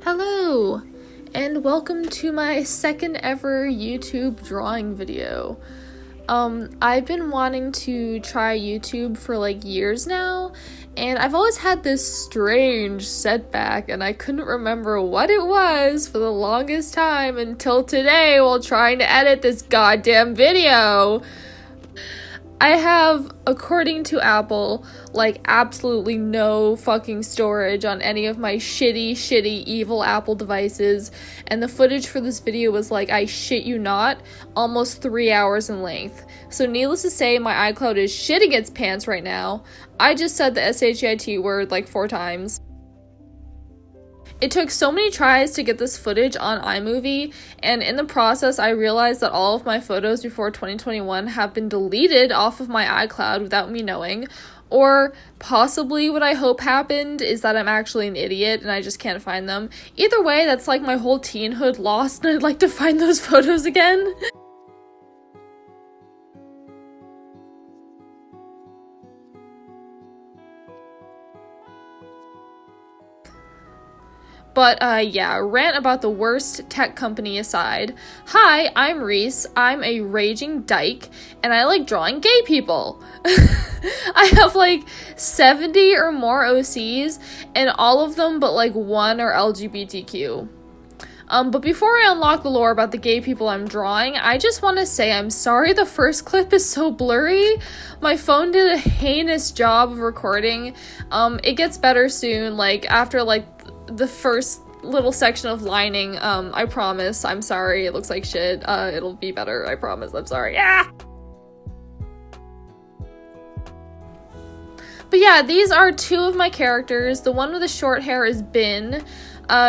Hello, and welcome to my second ever YouTube drawing video. I've been wanting to try YouTube for like years now, and I've always had this strange setback, and I couldn't remember what it was for the longest time until today while trying to edit this goddamn video. I have, according to Apple, like absolutely no fucking storage on any of my shitty, evil Apple devices, and the footage for this video was like, I shit you not, almost 3 hours in length. So needless to say, my iCloud is shitting its pants right now. I just said the SHIT word like 4 times. It took so many tries to get this footage on iMovie, and in the process I realized that all of my photos before 2021 have been deleted off of my iCloud without me knowing, or possibly what I hope happened is that I'm actually an idiot and I just can't find them. Either way, that's like my whole teenhood lost and I'd like to find those photos again. But, yeah, rant about the worst tech company aside. Hi, I'm Reese, I'm a raging dyke, and I like drawing gay people. I have, like, 70 or more OCs, and all of them but, like, one are LGBTQ. But before I unlock the lore about the gay people I'm drawing, I just want to say I'm sorry the first clip is so blurry. My phone did a heinous job of recording. It gets better soon, like, after, like, the first little section of lining. I promise. I'm sorry. It looks like shit. It'll be better. I promise. I'm sorry. Yeah! But yeah, these are 2 of my characters. The one with the short hair is Bin.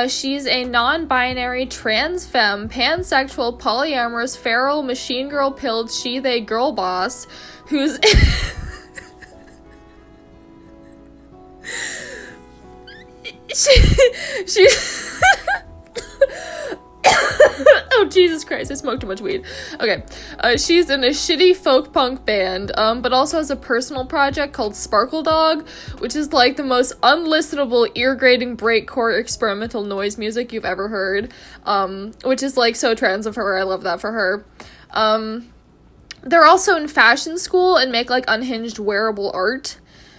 She's a non-binary, trans femme, pansexual, polyamorous, feral, machine girl pilled, she, they, girl boss, who's... She's oh Jesus Christ, I smoked too much weed. Okay, she's in a shitty folk punk band, but also has a personal project called Sparkle Dog, which is like the most unlistenable, ear-grating breakcore experimental noise music you've ever heard, which is like so trans of her. I love that for her. They're also in fashion school and make like unhinged wearable art,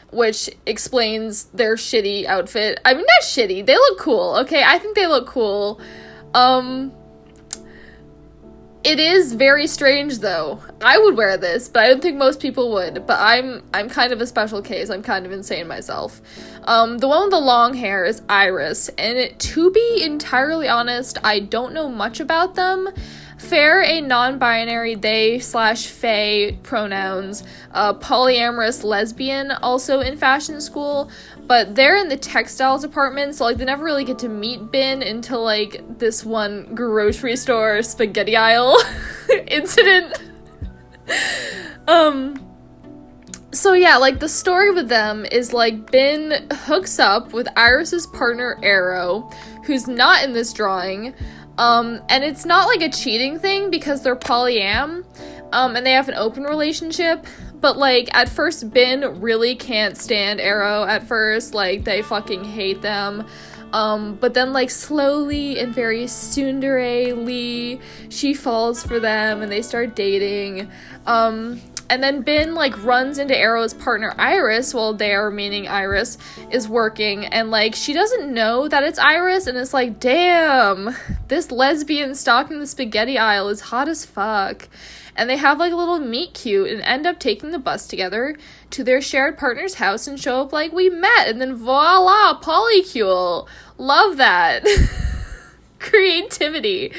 which explains their shitty outfit. I mean, not shitty, they look cool, okay? I think they look cool. It is very strange, though. I would wear this, but I don't think most people would, but I'm kind of a special case. I'm kind of insane myself. The one with the long hair is Iris, and to be entirely honest, I don't know much about them. Fair, a non-binary, they/fae pronouns, polyamorous lesbian, also in fashion school, but they're in the textiles department, so like they never really get to meet Bin until like this one grocery store spaghetti aisle incident. So yeah, like the story with them is like Bin hooks up with Iris's partner Arrow, who's not in this drawing. And it's not like a cheating thing because they're polyam, and they have an open relationship, but like at first Bin really can't stand Arrow at first, like they fucking hate them, but then like slowly and very tsundere-ly she falls for them and they start dating, and then Bin, like, runs into Arrow's partner Iris while there, meaning Iris, is working, and, like, she doesn't know that it's Iris, and it's like, damn, this lesbian stalking the spaghetti aisle is hot as fuck. And they have, like, a little meet cute and end up taking the bus together to their shared partner's house and show up like, we met, and then voila, polycule. Love that. Creativity.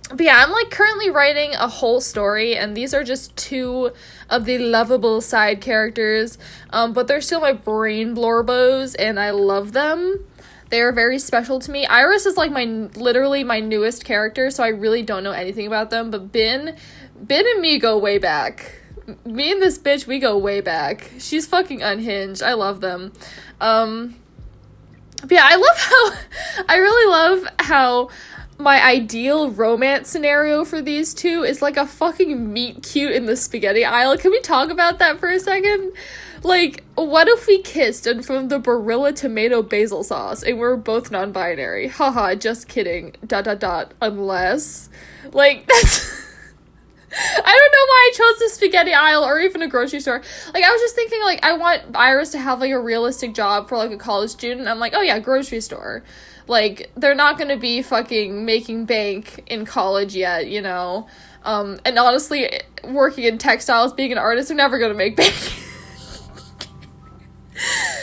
But yeah, I'm, like, currently writing a whole story, and these are just 2 of the lovable side characters, but they're still my brain blorbos, and I love them. They are very special to me. Iris is, like, literally my newest character, so I really don't know anything about them, but Bin and me go way back. Me and this bitch, we go way back. She's fucking unhinged. I love them. But yeah, I really love how my ideal romance scenario for these two is like a fucking meet cute in the spaghetti aisle. Can we talk about that for a second? Like, what if we kissed and from the Barilla tomato basil sauce and we're both non-binary? Haha, just kidding. ... Unless. Like, that's... I don't know why I chose the spaghetti aisle or even a grocery store. Like, I was just thinking, like, I want Iris to have, like, a realistic job for, like, a college student. I'm like, oh yeah, grocery store. Like, they're not gonna be fucking making bank in college yet, you know? And honestly, working in textiles, being an artist, they're never gonna make bank.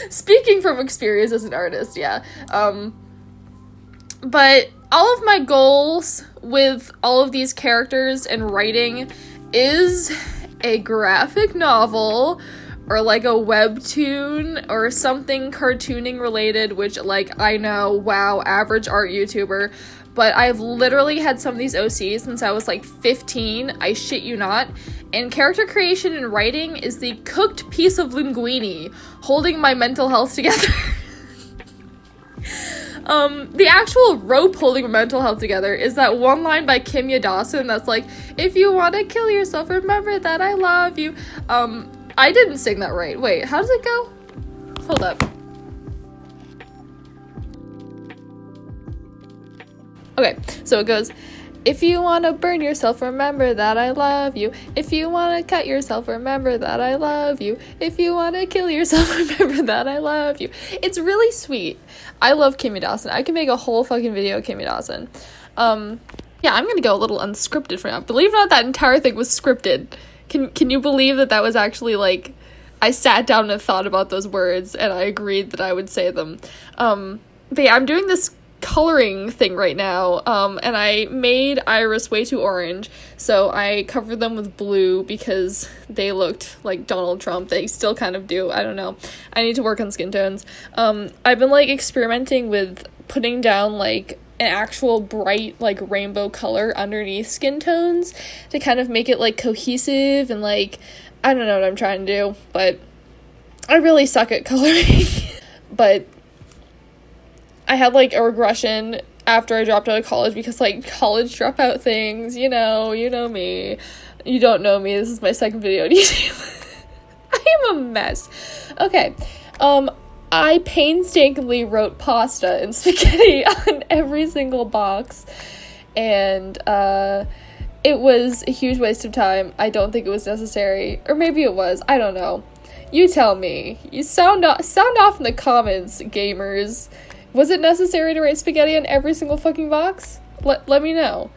Speaking from experience as an artist, yeah. But all of my goals with all of these characters and writing is a graphic novel or like a webtoon or something cartooning related, which, like, I know, wow, average art YouTuber, but I've literally had some of these OCs since I was like 15, I shit you not, and character creation and writing is the cooked piece of linguine holding my mental health together. The actual rope holding my mental health together is that one line by Kimya Dawson that's like, if you want to kill yourself, remember that I love you. I didn't sing that right. Wait, how does it go? Hold up. Okay, so it goes, if you want to burn yourself, remember that I love you. If you want to cut yourself, remember that I love you. If you want to kill yourself, remember that I love you. It's really sweet. I love Kimmy Dawson. I can make a whole fucking video of Kimmy Dawson. Yeah, I'm gonna go a little unscripted for now. Believe it or not, that entire thing was scripted. Can you believe that was actually, like, I sat down and thought about those words and I agreed that I would say them. But yeah, I'm doing this coloring thing right now, and I made Iris way too orange, so I covered them with blue because they looked like Donald Trump. They still kind of do. I don't know. I need to work on skin tones. I've been, like, experimenting with putting down, like, an actual bright, like, rainbow color underneath skin tones to kind of make it, like, cohesive and, like, I don't know what I'm trying to do, but I really suck at coloring. But I had, like, a regression after I dropped out of college because, like, college dropout things, you know me. You don't know me, this is my second video on YouTube. I am a mess. Okay, I painstakingly wrote pasta and spaghetti on every single box, and, it was a huge waste of time. I don't think it was necessary, or maybe it was, I don't know. You tell me. You sound off in the comments, gamers. Was it necessary to write spaghetti on every single fucking box? Let me know.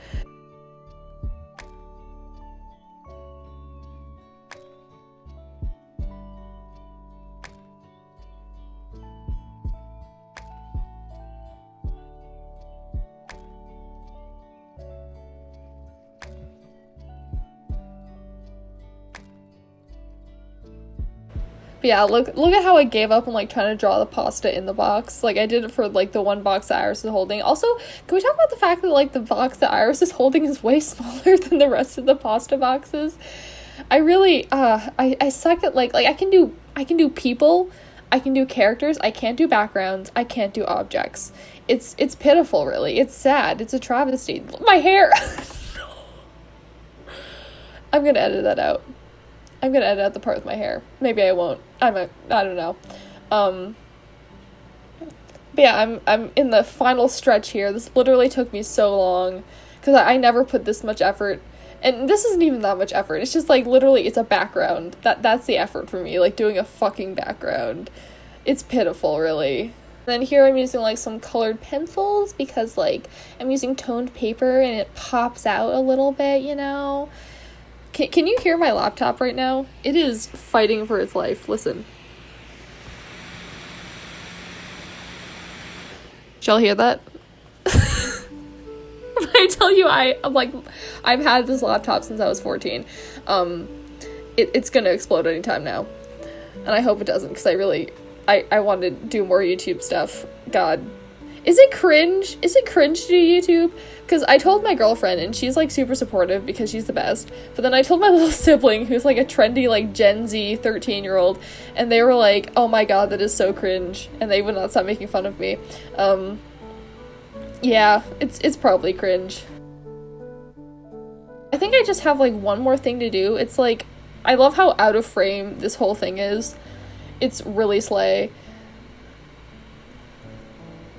But yeah, look at how I gave up on, like, trying to draw the pasta in the box. Like, I did it for, like, the one box that Iris is holding. Also, can we talk about the fact that, like, the box that Iris is holding is way smaller than the rest of the pasta boxes? I really, I suck at, like, I can do people, I can do characters, I can't do backgrounds, I can't do objects. It's pitiful, really. It's sad. It's a travesty. My hair! I'm gonna edit that out. I'm gonna edit out the part with my hair. Maybe I won't. I don't know. But yeah, I'm in the final stretch here. This literally took me so long, because I never put this much effort, and this isn't even that much effort. It's just, like, literally, it's a background. That's the effort for me, like, doing a fucking background. It's pitiful, really. Then here I'm using, like, some colored pencils, because, like, I'm using toned paper, and it pops out a little bit, you know? Can you hear my laptop right now? It is fighting for its life. Listen. Shall I hear that? I tell you, I've had this laptop since I was 14. It's gonna explode anytime now. And I hope it doesn't, because I want to do more YouTube stuff. God. Is it cringe? Is it cringe to do YouTube? Because I told my girlfriend, and she's, like, super supportive because she's the best. But then I told my little sibling, who's, like, a trendy, like, Gen Z 13-year-old, and they were like, oh my god, that is so cringe. And they would not stop making fun of me. Yeah, it's probably cringe. I think I just have like one more thing to do. It's like, I love how out of frame this whole thing is. It's really slay.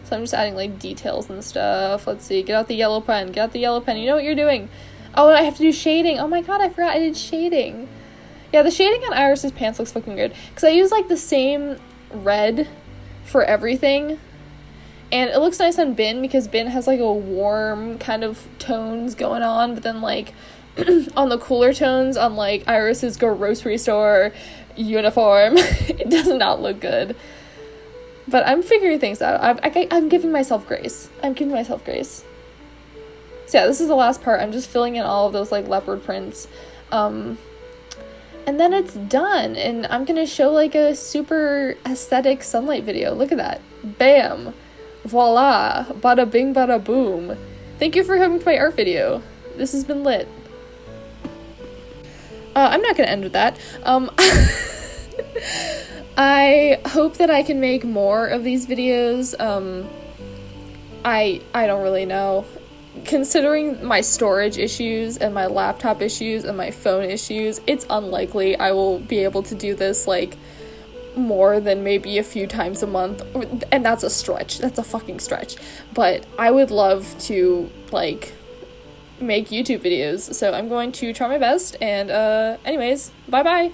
So I'm just adding like details and stuff. Let's see, get out the yellow pen, get out the yellow pen. You know what you're doing. Oh, and I have to do shading. Oh my god, I forgot I did shading. Yeah, the shading on Iris's pants looks fucking good. Because I use like the same red for everything. And it looks nice on Bin because Bin has like a warm kind of tones going on, but then like on the cooler tones on like Iris's grocery store uniform, it does not look good. But I'm figuring things out. I'm giving myself grace. I'm giving myself grace. So yeah, this is the last part. I'm just filling in all of those like leopard prints. And then it's done. And I'm gonna show like a super aesthetic sunlight video. Look at that. Bam. Voila, bada bing, bada boom. Thank you for coming to my art video. This has been lit. I'm not gonna end with that. I hope that I can make more of these videos. I don't really know. Considering my storage issues and my laptop issues and my phone issues, it's unlikely I will be able to do this like more than maybe a few times a month, and that's a stretch. That's a fucking stretch. But I would love to like make YouTube videos, so I'm going to try my best. And anyways, bye bye.